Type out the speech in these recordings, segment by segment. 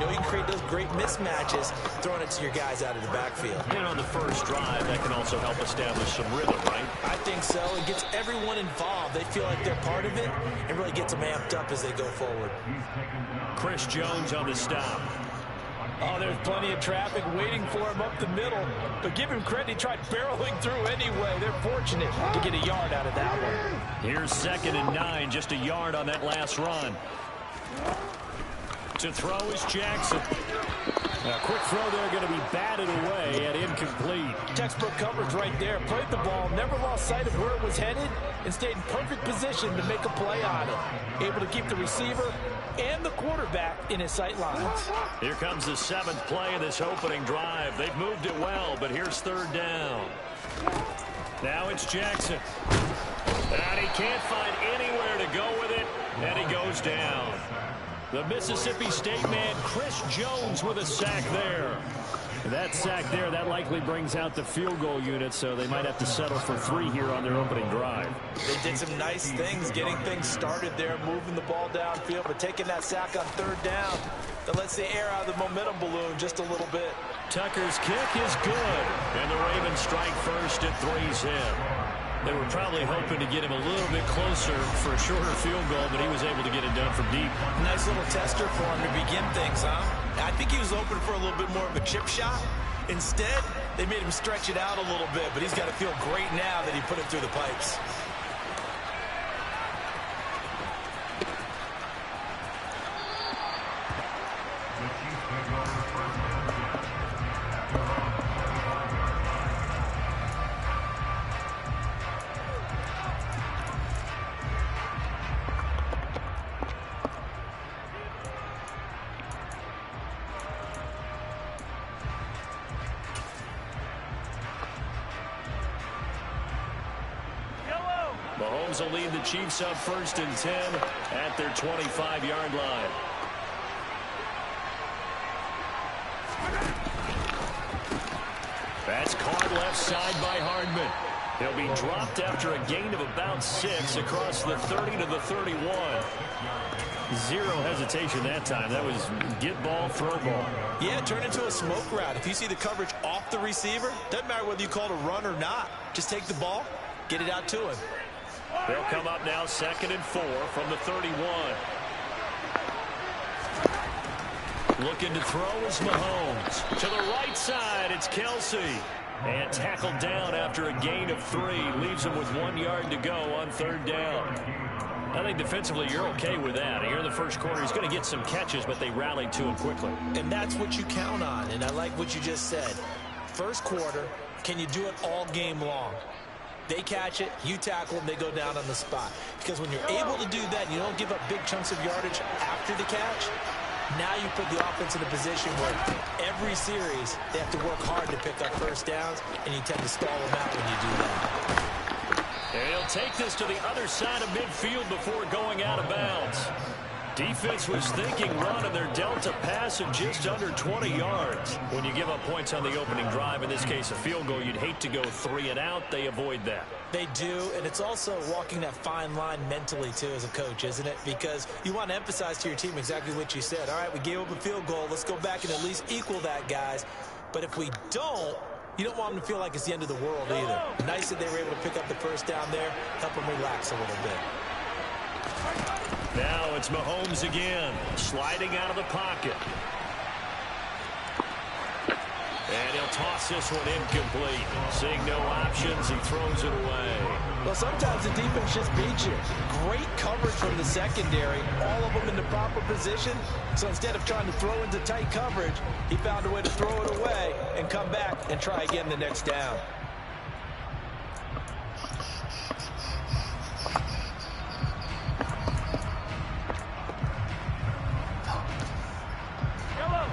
know you can create those great mismatches throwing it to your guys out of the backfield. And on the first drive, that can also help establish some rhythm, right? I think so. It gets everyone involved. They feel like they're part of it and really gets them amped up as they go forward. Chris Jones on the stop. Oh, there's plenty of traffic waiting for him up the middle. But give him credit, he tried barreling through anyway. They're fortunate to get a yard out of that one. Here's 2nd and 9, just a yard on that last run. To throw is Jackson. A quick throw there, going to be batted away and incomplete. Textbook coverage right there. Played the ball, never lost sight of where it was headed, and stayed in perfect position to make a play on it. Able to keep the receiver and the quarterback in his sight lines. Here comes the 7th play of this opening drive. They've moved it well, but here's 3rd down. Now it's Jackson. And he can't find anywhere to go with it, and he goes down. The Mississippi State man, Chris Jones, with a sack there. That sack there, that likely brings out the field goal unit, so they might have to settle for 3 here on their opening drive. They did some nice things, getting things started there, moving the ball downfield, but taking that sack on 3rd down, that lets the air out of the momentum balloon just a little bit. Tucker's kick is good, and the Ravens strike first at 3's in. They were probably hoping to get him a little bit closer for a shorter field goal, but he was able to get it done from deep. Nice little tester for him to begin things, huh? I think he was open for a little bit more of a chip shot. Instead, they made him stretch it out a little bit, but he's got to feel great now that he put it through the pipes. Mahomes will lead the Chiefs up 1st and 10 at their 25-yard line. That's caught left side by Hardman. He'll be dropped after a gain of about 6 across the 30 to the 31. Zero hesitation that time. That was get ball, throw ball. Yeah, turn into a smoke route. If you see the coverage off the receiver, doesn't matter whether you call it a run or not. Just take the ball, get it out to him. They'll come up now 2nd and 4 from the 31. Looking to throw is Mahomes. To the right side, it's Kelsey. And tackled down after a gain of 3. Leaves him with 1 yard to go on 3rd down. I think defensively you're okay with that. Here in the first quarter, he's going to get some catches, but they rallied to him quickly. And that's what you count on, and I like what you just said. First quarter, can you do it all game long? They catch it, you tackle them, they go down on the spot. Because when you're able to do that and you don't give up big chunks of yardage after the catch, now you put the offense in a position where every series they have to work hard to pick up first downs, and you tend to stall them out when you do that. And he'll take this to the other side of midfield before going out of bounds. Defense was thinking run, and they're dealt a pass of just under 20 yards. When you give up points on the opening drive, in this case a field goal, you'd hate to go 3 and out. They avoid that. They do, and it's also walking that fine line mentally, too, as a coach, isn't it? Because you want to emphasize to your team exactly what you said. All right, we gave up a field goal. Let's go back and at least equal that, guys. But if we don't, you don't want them to feel like it's the end of the world either. Nice that they were able to pick up the first down there, help them relax a little bit. Now it's Mahomes again, sliding out of the pocket. And he'll toss this one incomplete. Seeing no options, he throws it away. Well, sometimes the defense just beats you. Great coverage from the secondary, all of them in the proper position. So instead of trying to throw into tight coverage, he found a way to throw it away and come back and try again the next down.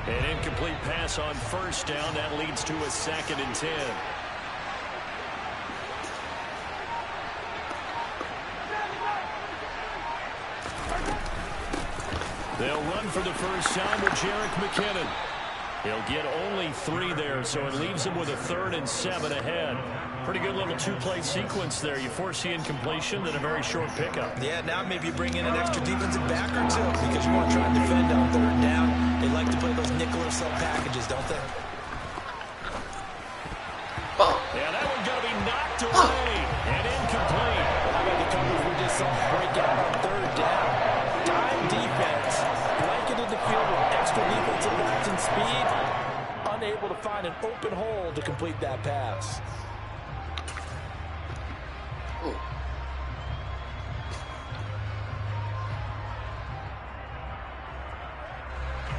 An incomplete pass on first down. That leads to a 2nd and 10. They'll run for the first time with Jerick McKinnon. He'll get only 3 there, so it leaves him with a 3rd and 7 ahead. Pretty good little 2-play sequence there. You force the incompletion, then a very short pickup. Yeah, now maybe you bring in an extra defensive back or 2 because you want to try and defend on 3rd down. They like to play those sell packages, don't they? Yeah, that one's going to be knocked away and incomplete. How about the coverage we just saw break out on third down? Dime defense, blanketed the field with extra defensive backs and speed, unable to find an open hole to complete that pass.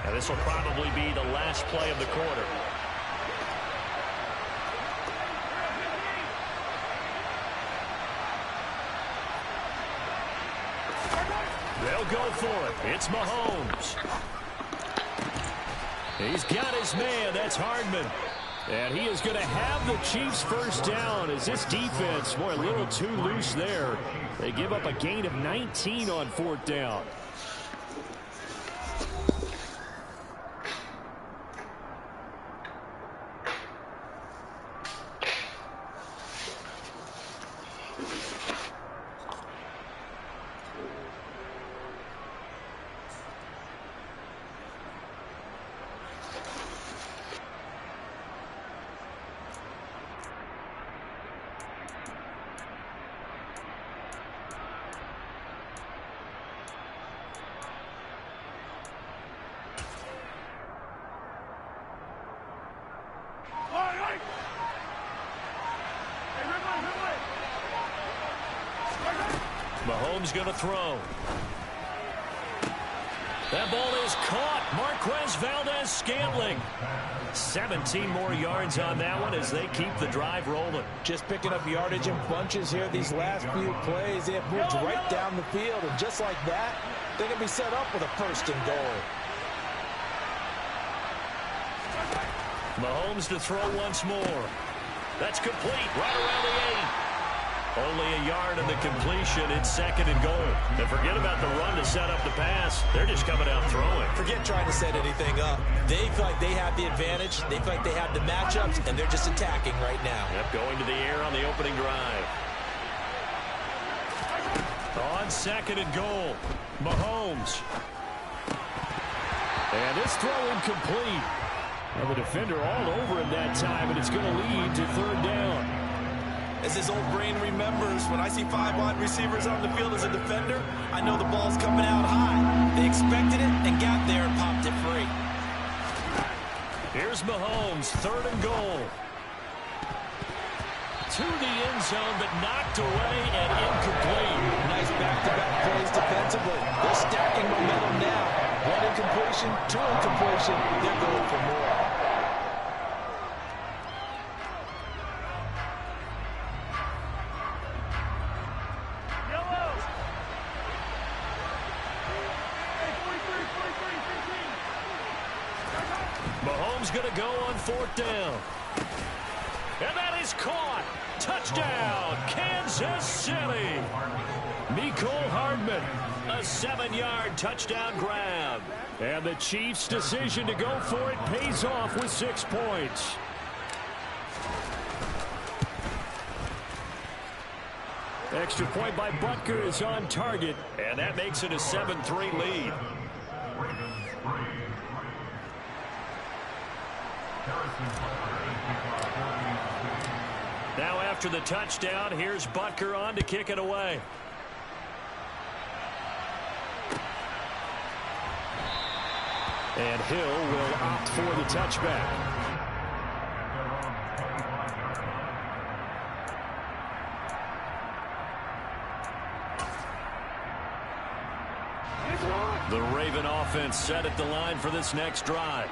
And this will probably be the last play of the quarter. They'll go for it. It's Mahomes. He's got his man. That's Hardman. And he is going to have the Chiefs first down as this defense, boy, a little too loose there. They give up a gain of 19 on fourth down. Mahomes going to throw. That ball is caught. Marquez Valdez-Scantling. 17 more yards on that one as they keep the drive rolling. Just picking up yardage in bunches here these last few plays. They have moved right down the field, and just like that, they're going to be set up with a first and goal. Mahomes to throw once more. That's complete right around the 8. Only a yard in the completion. It's second and goal. And forget about the run to set up the pass. They're just coming out throwing. Forget trying to set anything up. They feel like they have the advantage. They feel like they have the matchups, and they're just attacking right now. Yep, going to the air on the opening drive. On second and goal, Mahomes. And this throw incomplete. And the defender all over him that time, and it's going to lead to third down. As his old brain remembers, when I see 5 wide receivers on the field as a defender, I know the ball's coming out high. They expected it and got there and popped it free. Here's Mahomes, third and goal. To the end zone, but knocked away and incomplete. Nice back-to-back plays defensively. They're stacking momentum now. 1 incompletion, 2 incompletion. They're going for more. Mahomes going to go on fourth down. And that is caught. Touchdown, Kansas City. Mecole Hardman, a 7-yard touchdown grab. And the Chiefs' decision to go for it pays off with 6 points. Extra point by Butker is on target. And that makes it a 7-3 lead. Now after the touchdown, here's Butker on to kick it away. And Hill will opt for the touchback. The Raven offense set at the line for this next drive.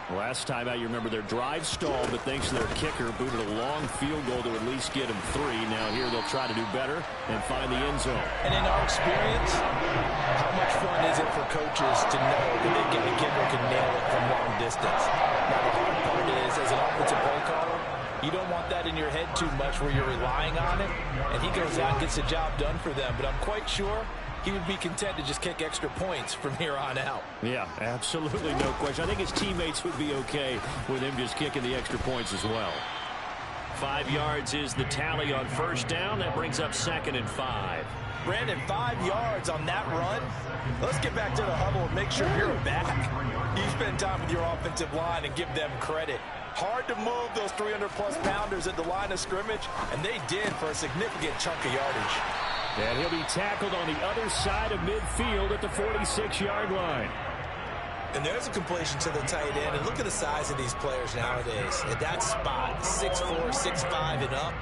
Last time out, you remember their drive stalled, but thanks to their kicker, booted a long field goal to at least get them 3. Now here they'll try to do better and find the end zone. And in our experience, how much fun is it for coaches to know that they get a kicker who can nail it from long distance? Now the hard part is, as an offensive play caller, you don't want that in your head too much where you're relying on it, and he goes out and gets the job done for them. But I'm quite sure he would be content to just kick extra points from here on out. Yeah, absolutely no question. I think his teammates would be okay with him just kicking the extra points as well. 5 yards is the tally on first down. That brings up 2nd and 5. Brandon, 5 yards on that run. Let's get back to the huddle and make sure you're back. You spend time with your offensive line and give them credit. Hard to move those 300-plus pounders at the line of scrimmage, and they did for a significant chunk of yardage. And he'll be tackled on the other side of midfield at the 46-yard line. And there's a completion to the tight end. And look at the size of these players nowadays. At that spot, 6'4", 6'5", and up.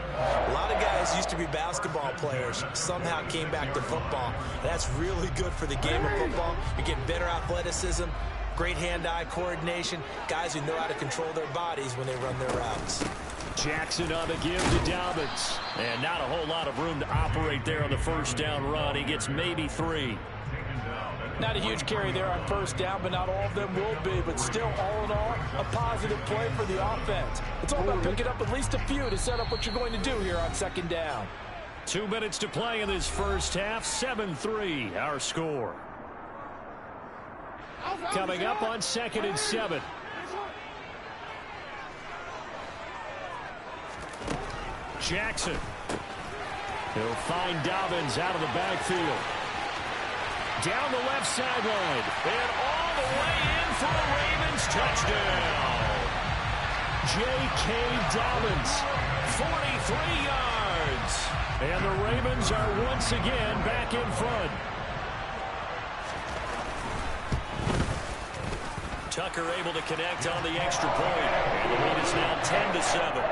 A lot of guys used to be basketball players. Somehow came back to football. And that's really good for the game of football. You get better athleticism, great hand-eye coordination, guys who know how to control their bodies when they run their routes. Jackson on the give to Dobbins. And not a whole lot of room to operate there on the first down run. He gets maybe 3. Not a huge carry there on first down, but not all of them will be. But still, all in all, a positive play for the offense. It's all about picking up at least a few to set up what you're going to do here on second down. 2 minutes to play in this first half. 7-3, our score. Coming up on 2nd and 7. Jackson. He'll find Dobbins out of the backfield. Down the left sideline. And all the way in for a Ravens touchdown. J.K. Dobbins, 43 yards. And the Ravens are once again back in front. Tucker able to connect on the extra point. And the lead is now 10-7.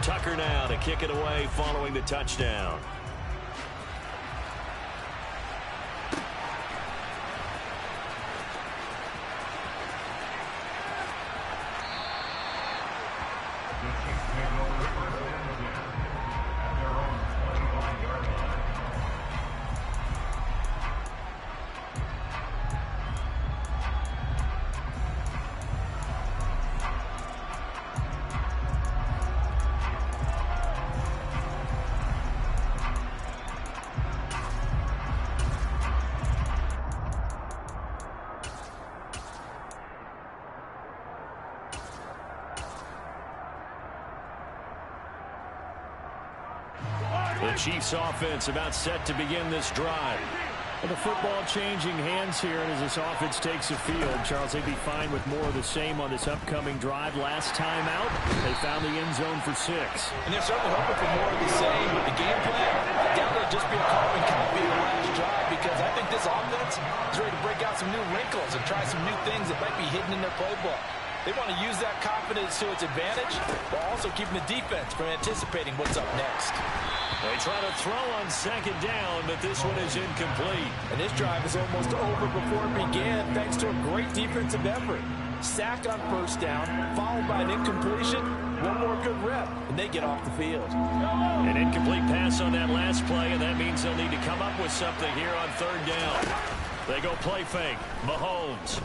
Tucker now to kick it away following the touchdown. The Chiefs offense about set to begin this drive. And the football changing hands here as this offense takes the field. Charles, they'd be fine with more of the same on this upcoming drive. Last time out, they found the end zone for 6. And they're certainly hoping for more of the same. The game plan, I doubt it'll just be a carbon copy of the last drive, because I think this offense is ready to break out some new wrinkles and try some new things that might be hidden in their playbook. They want to use that confidence to its advantage, while also keeping the defense from anticipating what's up next. They try to throw on second down, but this one is incomplete. And this drive is almost over before it began, thanks to a great defensive effort. Sack on first down, followed by an incompletion. One more good rep, and they get off the field. An incomplete pass on that last play, and that means they'll need to come up with something here on third down. They go play fake. Mahomes.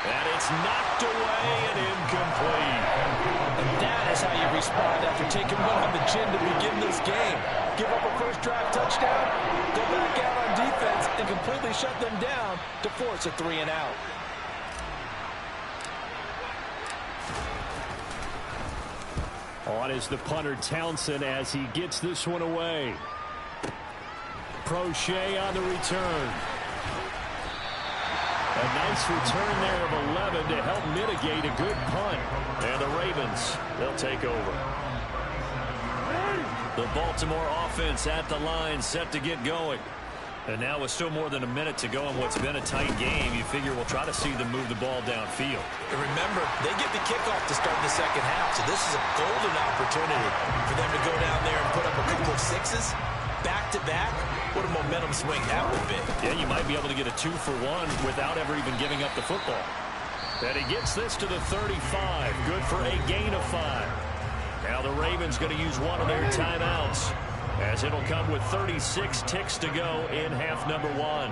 And it's knocked away and incomplete. And that is how you respond after taking one on the chin to begin this game. Give up a first drive touchdown, go back out on defense, and completely shut them down to force a 3-and-out. On is the punter Townsend as he gets this one away. Prochet on the return. A nice return there of 11 to help mitigate a good punt. And the Ravens, they'll take over. The Baltimore offense at the line, set to get going. And now with still more than a minute to go in what's been a tight game, you figure we'll try to see them move the ball downfield. And remember, they get the kickoff to start the second half, so this is a golden opportunity for them to go down there and put up a couple of sixes. Back-to-back, what a momentum swing that would be. Yeah, you might be able to get a 2-for-1 without ever even giving up the football. And he gets this to the 35. Good for a gain of 5. Now the Ravens going to use one of their timeouts, as it'll come with 36 ticks to go in half number 1.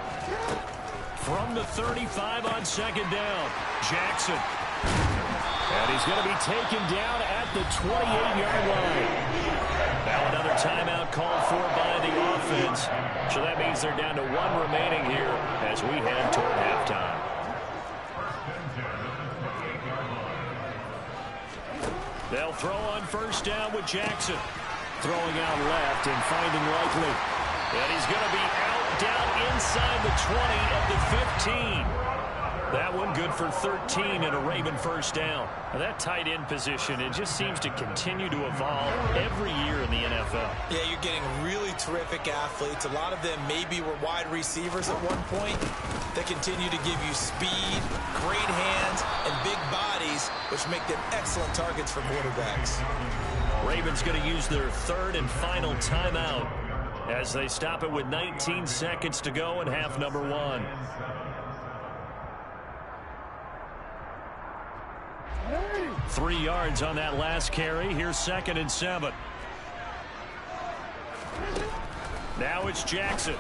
From the 35 on second down, Jackson. And he's going to be taken down at the 28-yard line. Now another timeout called for by the offense. So that means they're down to 1 remaining here as we head toward halftime. They'll throw on first down with Jackson. Throwing out left and finding Likely. And he's going to be out down inside the 20 at the 15. That one good for 13 and a Raven first down. Now that tight end position, it just seems to continue to evolve every year in the NFL. Yeah, you're getting really terrific athletes. A lot of them maybe were wide receivers at one point. They continue to give you speed, great hands, and big bodies, which make them excellent targets for quarterbacks. Ravens going to use their 3rd and final timeout as they stop it with 19 seconds to go in half number 1. 3 yards on that last carry. Here's 2nd and 7. Now it's Jackson.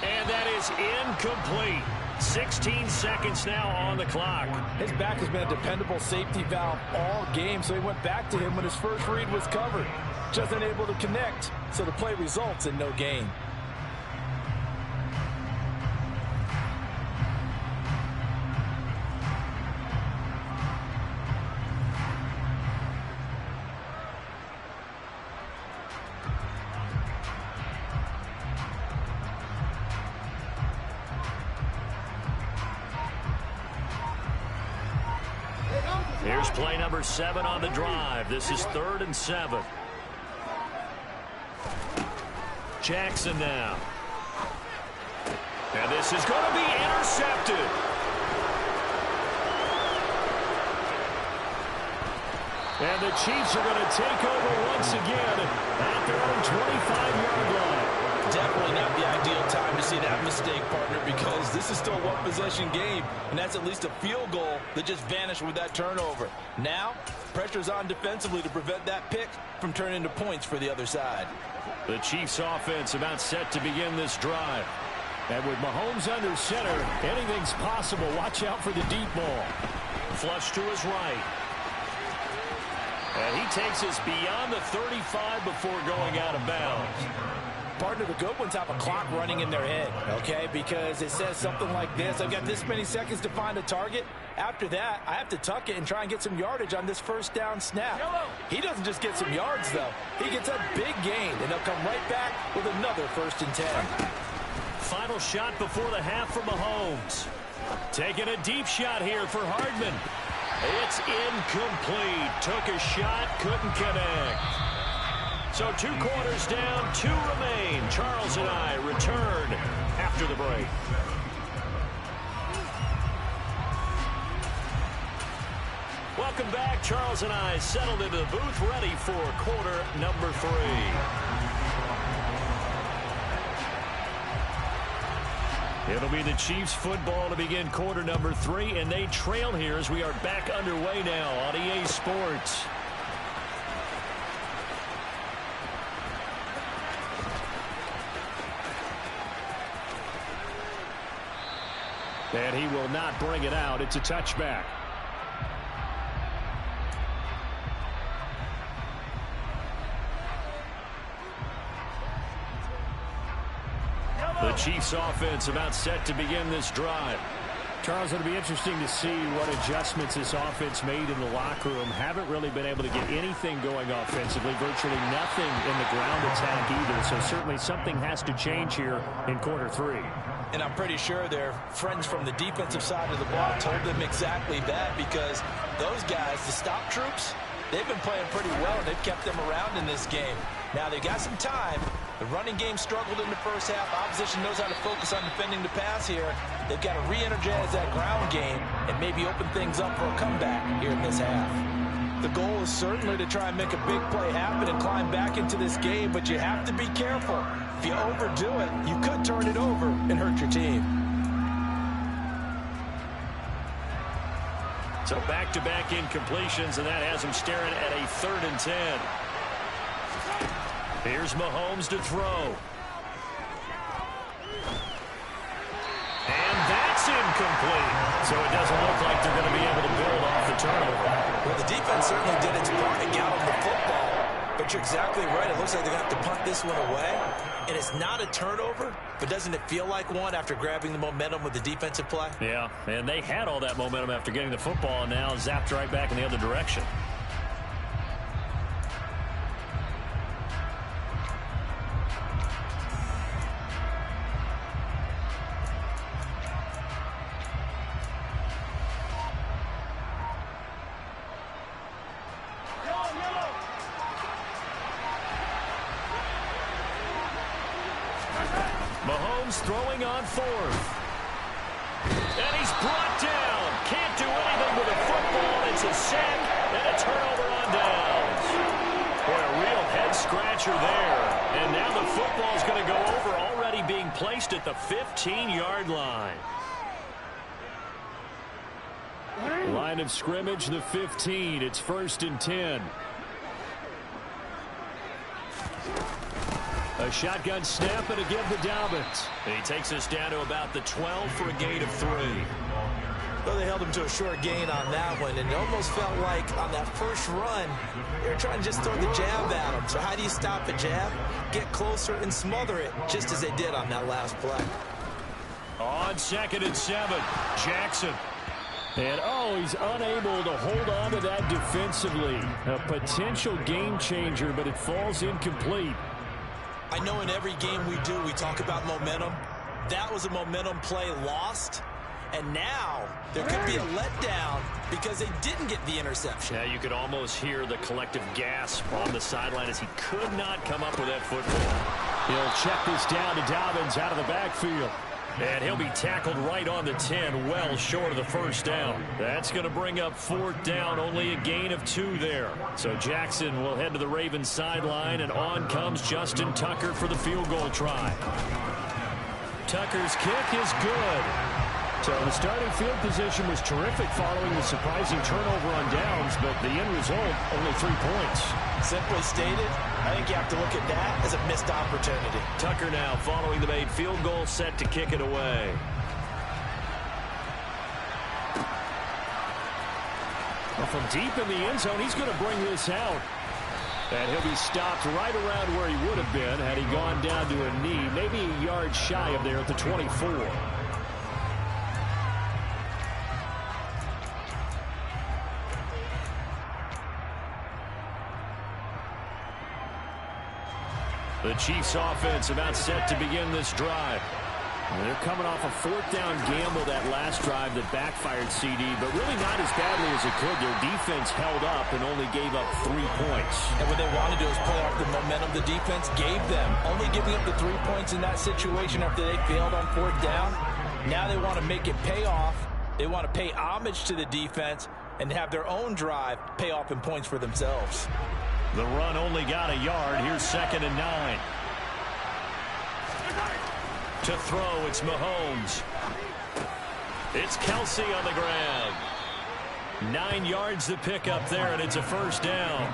And that is incomplete. 16 seconds now on the clock. His back has been a dependable safety valve all game, so he went back to him when his first read was covered. Just unable to connect, so the play results in no gain. Here's play number 7 on the drive. This is 3rd and 7. Jackson now. And this is going to be intercepted. And the Chiefs are going to take over once again at their own 25-yard line. Definitely not the ideal time to see that mistake, partner, because this is still a one-possession game, and that's at least a field goal that just vanished with that turnover. Now, pressure's on defensively to prevent that pick from turning into points for the other side. The Chiefs offense about set to begin this drive. And with Mahomes under center, anything's possible. Watch out for the deep ball. Flush to his right. And he takes us beyond the 35 before going out of bounds. Partner, the good ones have a clock running in their head, okay? Because it says something like this: I've got this many seconds to find a target. After that, I have to tuck it and try and get some yardage on this first down snap. He doesn't just get some yards, though. He gets a big gain, and they'll come right back with another 1st and 10. Final shot before the half from Mahomes. Taking a deep shot here for Hardman. It's incomplete. Took a shot, couldn't connect. So 2 quarters down, 2 remain. Charles and I return after the break. Welcome back. Charles and I settled into the booth, ready for quarter number 3. It'll be the Chiefs football to begin quarter number 3, and they trail here as we are back underway now on EA Sports. And he will not bring it out. It's a touchback. The Chiefs offense about set to begin this drive. Charles, it'll be interesting to see what adjustments this offense made in the locker room. Haven't really been able to get anything going offensively. Virtually nothing in the ground attack either. So certainly something has to change here in quarter 3. And I'm pretty sure their friends from the defensive side of the ball told them exactly that, because those guys, the stop troops, they've been playing pretty well. They've kept them around in this game. Now, they got some time. The running game struggled in the first half. Opposition knows how to focus on defending the pass here. They've got to re-energize that ground game and maybe open things up for a comeback here in this half. The goal is certainly to try and make a big play happen and climb back into this game, but you have to be careful. If you overdo it, you could turn it over and hurt your team. So back-to-back incompletions, and that has him staring at a 3rd and 10. Here's Mahomes to throw. And that's incomplete. So it doesn't look like they're going to be able to build off the turnover. Well, the defense certainly did its part to get on the football. But you're exactly right. It looks like they're going to have to punt this one away. And it's not a turnover, but doesn't it feel like one after grabbing the momentum with the defensive play? Yeah, and they had all that momentum after getting the football, and now zapped right back in the other direction. Mahomes throwing on fourth. And he's brought down. Can't do anything with a football. It's a sack and a turnover on downs. Boy, a real head-scratcher there. And now the football's going to go over, already being placed at the 15-yard line. Line of scrimmage, the 15. It's 1st and 10. A shotgun snap and a give to Dobbins. He takes us down to about the 12 for a gain of 3. Well, they held him to a short gain on that one, and it almost felt like on that first run, they were trying to just throw the jab at him. So how do you stop a jab? Get closer and smother it, just as they did on that last play. On 2nd and 7, Jackson. And, he's unable to hold on to that defensively. A potential game changer, but it falls incomplete. I know in every game we do, we talk about momentum. That was a momentum play lost. And now there could be a letdown because they didn't get the interception. Yeah, you could almost hear the collective gasp on the sideline as he could not come up with that football. He'll check this down to Dobbins out of the backfield. And he'll be tackled right on the 10, well short of the first down. That's going to bring up 4th down, only a gain of 2 there. So Jackson will head to the Ravens sideline, and on comes Justin Tucker for the field goal try. Tucker's kick is good. So the starting field position was terrific following the surprising turnover on downs, but the end result, only 3 points. Simply stated, I think you have to look at that as a missed opportunity. Tucker now following the made field goal, set to kick it away. Well, from deep in the end zone, he's going to bring this out. And he'll be stopped right around where he would have been had he gone down to a knee, maybe a yard shy of there at the 24. The Chiefs offense about set to begin this drive. And they're coming off a 4th down gamble that last drive that backfired CD, but really not as badly as it could. Their defense held up and only gave up 3 points. And what they want to do is play off the momentum the defense gave them. Only giving up the 3 points in that situation after they failed on 4th down. Now they want to make it pay off. They want to pay homage to the defense and have their own drive pay off in points for themselves. The run only got a yard. Here's 2nd and 9. To throw, it's Mahomes. It's Kelsey on the ground. 9 yards to pick up there, and it's a 1st down.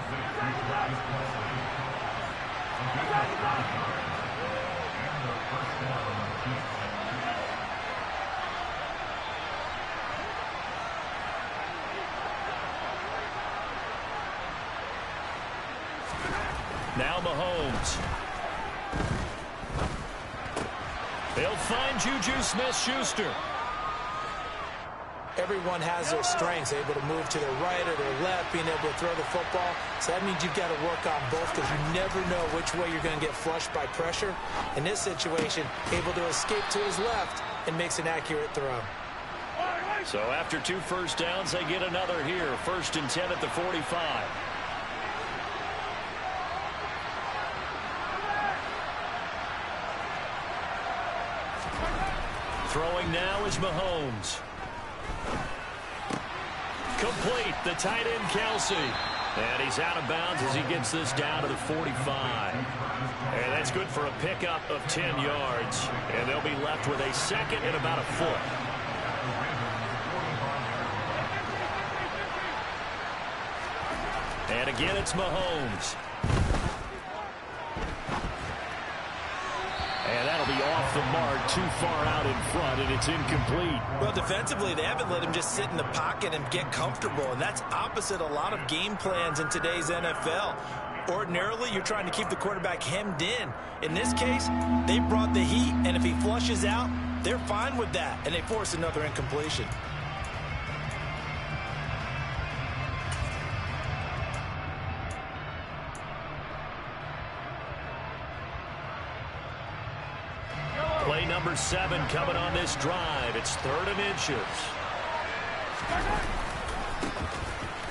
Now Mahomes. They'll find Juju Smith-Schuster. Everyone has their strengths, able to move to their right or their left, being able to throw the football. So that means you've got to work on both because you never know which way you're going to get flushed by pressure. In this situation, able to escape to his left and makes an accurate throw. So after 2 first downs, they get another here. 1st and 10 at the 45. Throwing now is Mahomes. Complete, the tight end Kelsey. And he's out of bounds as he gets this down to the 45. And that's good for a pickup of 10 yards. And they'll be left with a 2nd and about a foot. And again, it's Mahomes. And that'll be off the mark, too far out in front, and it's incomplete. Well, defensively, they haven't let him just sit in the pocket and get comfortable, and that's opposite a lot of game plans in today's NFL. Ordinarily, you're trying to keep the quarterback hemmed in. In this case, they brought the heat, and if he flushes out, they're fine with that, and they force another incompletion. Play number 7 coming on this drive. It's 3rd and inches.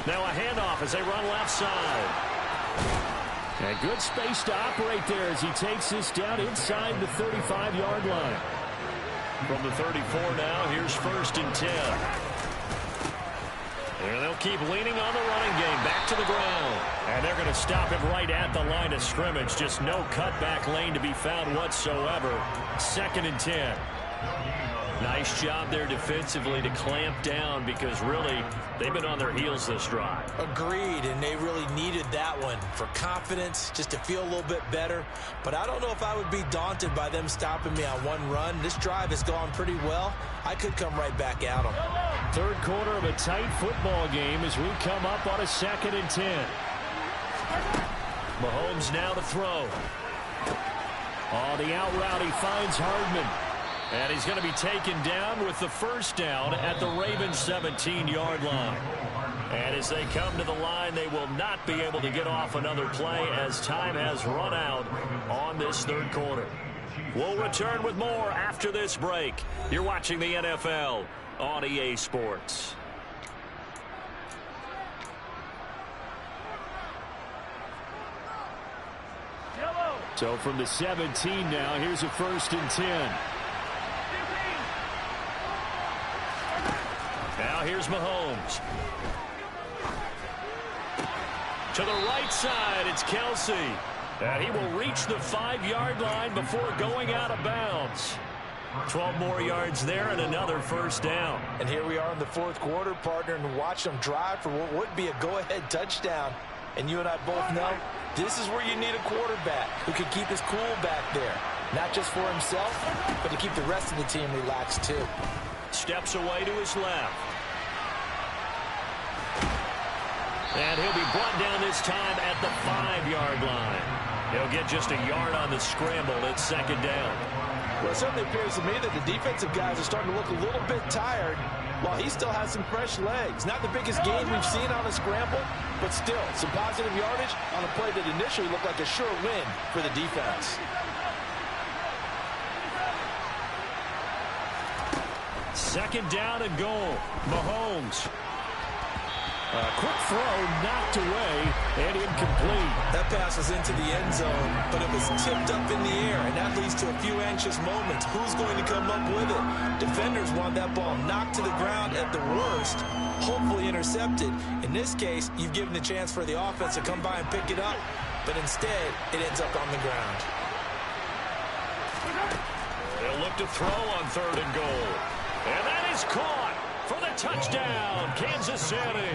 Now a handoff as they run left side. And good space to operate there as he takes this down inside the 35-yard line. From the 34 now, here's 1st and 10. And they'll keep leaning on the running game. Back to the ground. And they're going to stop him right at the line of scrimmage. Just no cutback lane to be found whatsoever. 2nd and 10. Nice job there defensively to clamp down because really they've been on their heels this drive. Agreed, and they really needed that one for confidence, just to feel a little bit better. But I don't know if I would be daunted by them stopping me on one run. This drive has gone pretty well. I could come right back at them. 3rd quarter of a tight football game as we come up on a 2nd and 10. Mahomes now to throw. On the out route, he finds Hardman. And he's going to be taken down with the 1st down at the Ravens' 17-yard line. And as they come to the line, they will not be able to get off another play as time has run out on this 3rd quarter. We'll return with more after this break. You're watching the NFL on EA Sports. So from the 17 now, here's a 1st and 10. Now here's Mahomes. To the right side, it's Kelsey. And he will reach the 5-yard line before going out of bounds. 12 more yards there and another 1st down. And here we are in the 4th quarter, partner, and watch them drive for what would be a go-ahead touchdown. And you and I both know this is where you need a quarterback who can keep his cool back there. Not just for himself, but to keep the rest of the team relaxed too. Steps away to his left. And he'll be brought down this time at the 5-yard line. He'll get just a yard on the scramble. It's 2nd down. Well, it certainly appears to me that the defensive guys are starting to look a little bit tired while he still has some fresh legs. Not the biggest gain we've seen on a scramble, but still some positive yardage on a play that initially looked like a sure win for the defense. 2nd down and goal. Mahomes. A quick throw knocked away and incomplete. That pass was into the end zone, but it was tipped up in the air, and that leads to a few anxious moments. Who's going to come up with it? Defenders want that ball knocked to the ground at the worst, hopefully intercepted. In this case, you've given the chance for the offense to come by and pick it up, but instead, it ends up on the ground. They'll look to throw on 3rd and goal. And that is caught for the touchdown, Kansas City.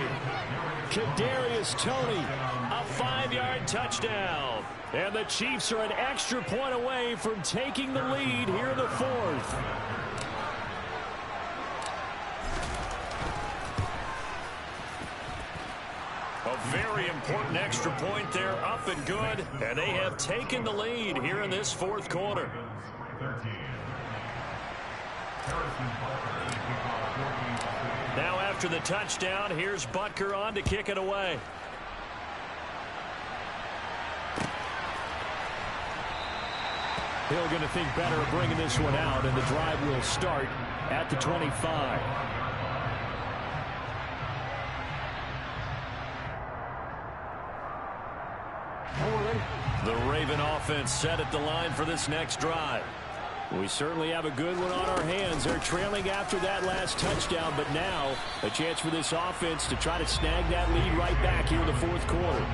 Kadarius Toney, a 5-yard touchdown. And the Chiefs are an extra point away from taking the lead here in the 4th. A very important extra point there, up and good. And they have taken the lead here in this 4th quarter. Now after the touchdown, here's Butker on to kick it away. Hill going to think better of bringing this one out, and the drive will start at the 25. The Raven offense set at the line for this next drive. We certainly have a good one on our hands. They're trailing after that last touchdown, but now a chance for this offense to try to snag that lead right back here in the 4th quarter.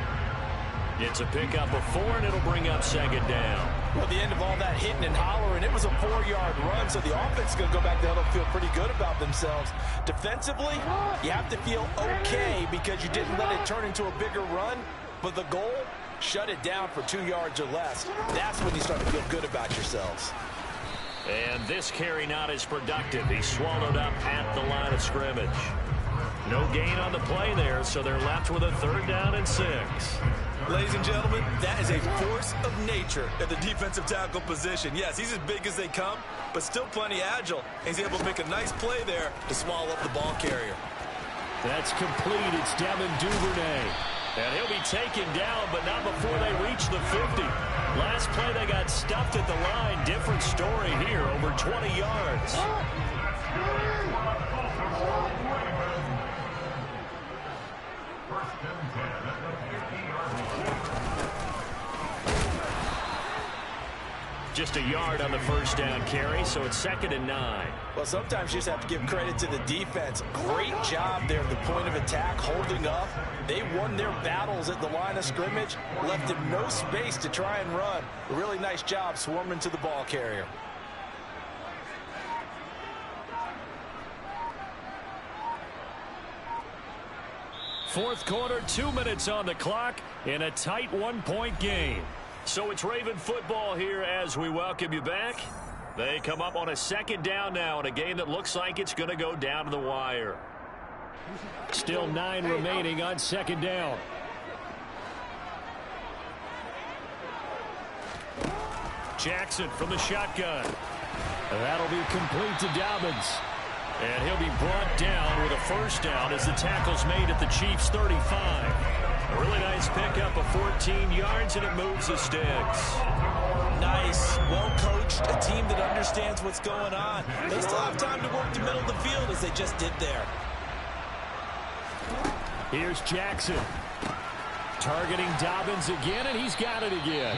It's a pickup of 4, and it'll bring up 2nd down. Well, the end of all that hitting and hollering, it was a 4-yard run, so the offense is going to go back there and feel pretty good about themselves. Defensively, you have to feel okay because you didn't let it turn into a bigger run, but the goal, shut it down for 2 yards or less. That's when you start to feel good about yourselves. And this carry not as productive. He's swallowed up at the line of scrimmage. No gain on the play there, so they're left with a 3rd down and 6. Ladies and gentlemen, that is a force of nature at the defensive tackle position. Yes, he's as big as they come, but still plenty agile. He's able to make a nice play there to swallow up the ball carrier. That's complete. It's Devin Duvernay. And he'll be taken down, but not before they reach the 50. Last play, they got stuffed at the line. Different story here, over 20 yards. Just a yard on the 1st down carry, so it's 2nd and 9. Well, sometimes you just have to give credit to the defense. Great job there at the point of attack, holding up. They won their battles at the line of scrimmage, left them no space to try and run. A really nice job swarming to the ball carrier. Fourth quarter, 2 minutes on the clock in a tight 1-point game. So it's Raven football here as we welcome you back. They come up on a 2nd down now in a game that looks like it's going to go down to the wire. Still 9 remaining on 2nd down. Jackson from the shotgun. That'll be complete to Dobbins. And he'll be brought down with a 1st down as the tackle's made at the Chiefs' 35. A really nice pickup of 14 yards, and it moves the sticks. Nice, well-coached, a team that understands what's going on. They still have time to work the middle of the field as they just did there. Here's Jackson. Targeting Dobbins again, and he's got it again.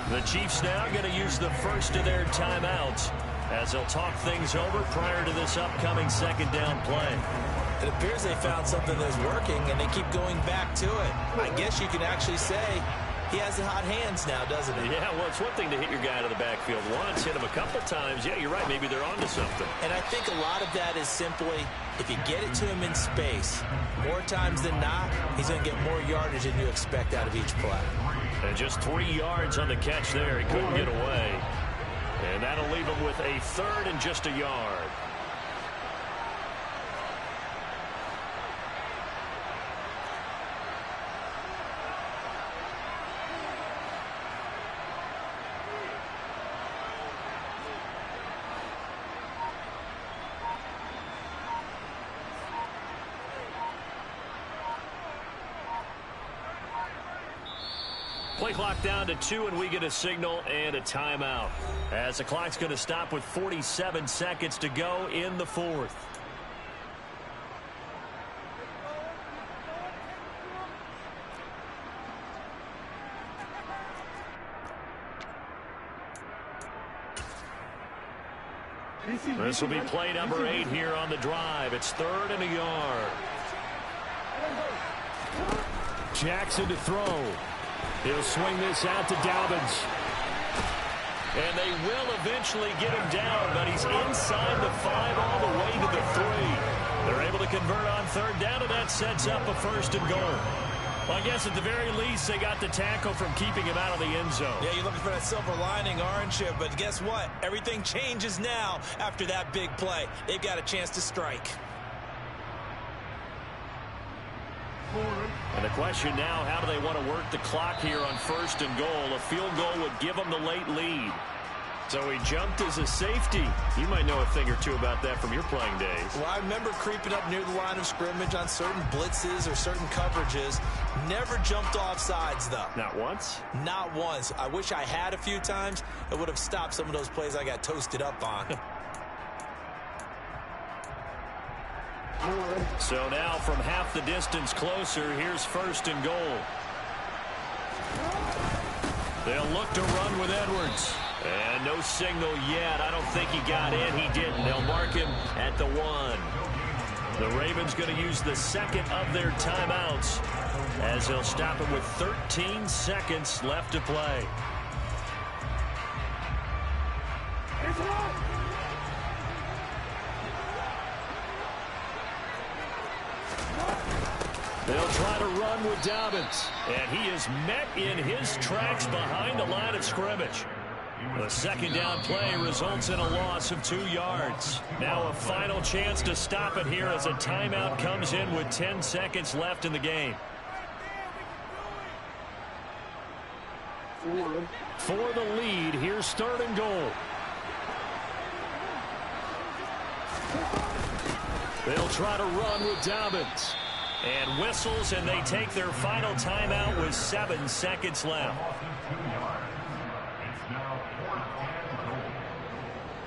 The Chiefs now going to use the first of their timeouts as they'll talk things over prior to this upcoming 2nd down play. It appears they found something that's working, and they keep going back to it. I guess you can actually say he has the hot hands now, doesn't he? Yeah, well, it's one thing to hit your guy out of the backfield once, hit him a couple times. Yeah, you're right. Maybe they're onto something. And I think a lot of that is simply if you get it to him in space, more times than not, he's going to get more yardage than you expect out of each play. And just 3 yards on the catch there. He couldn't get away. And that'll leave him with a 3rd and just a yard. Play clock down to 2, and we get a signal and a timeout. As the clock's going to stop with 47 seconds to go in the 4th. This will be play number 8 here on the drive. It's 3rd and a yard. Jackson to throw. He'll swing this out to Dobbins. And they will eventually get him down, but he's inside the 5 all the way to the 3. They're able to convert on 3rd down, and that sets up a 1st and goal. Well, I guess at the very least, they got the tackle from keeping him out of the end zone. Yeah, you're looking for that silver lining, aren't you? But guess what? Everything changes now after that big play. They've got a chance to strike. And the question now, how do they want to work the clock here on 1st and goal? A field goal would give them the late lead. So he jumped as a safety. You might know a thing or two about that from your playing days. Well, I remember creeping up near the line of scrimmage on certain blitzes or certain coverages. Never jumped off sides, though. Not once? Not once. I wish I had a few times. It would have stopped some of those plays I got toasted up on. So now from half the distance closer, here's 1st and goal. They'll look to run with Edwards. And no signal yet. I don't think he got in. He didn't. They'll mark him at the 1. The Ravens going to use the 2nd of their timeouts as they'll stop him with 13 seconds left to play. They'll try to run with Dobbins. And he is met in his tracks behind the line of scrimmage. The second down play results in a loss of 2 yards. Now a final chance to stop it here as a timeout comes in with 10 seconds left in the game. For the lead, here's 3rd and goal. They'll try to run with Dobbins. And whistles, and they take their final timeout with 7 seconds left.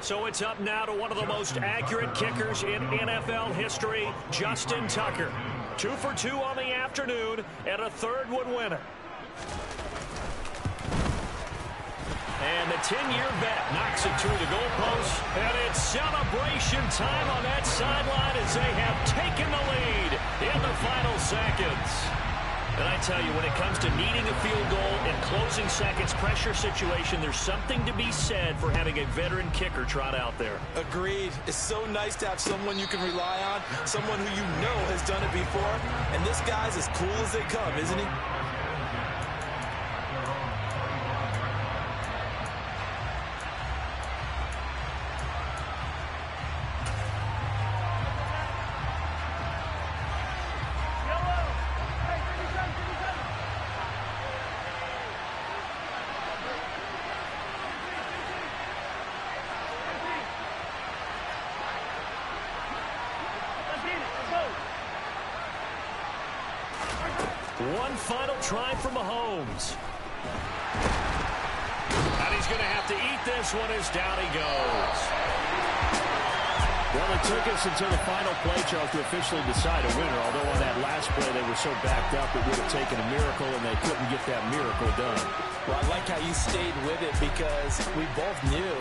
So it's up now to one of the most accurate kickers in NFL history, Justin Tucker. 2 for 2 on the afternoon, and a 3rd would win it. And the 10-year vet knocks it through the goalpost. And it's celebration time on that sideline as they have taken the lead in the final seconds. And I tell you, when it comes to needing a field goal in closing seconds, pressure situation, there's something to be said for having a veteran kicker trot out there. Agreed. It's so nice to have someone you can rely on, someone who you know has done it before. And this guy's as cool as they come, isn't he? One final try for Mahomes. And he's going to have to eat this one as down he goes. Well, it took us until the final play, Charles, to officially decide a winner. Although on that last play they were so backed up it would have taken a miracle, and they couldn't get that miracle done. Well, I like how you stayed with it because we both knew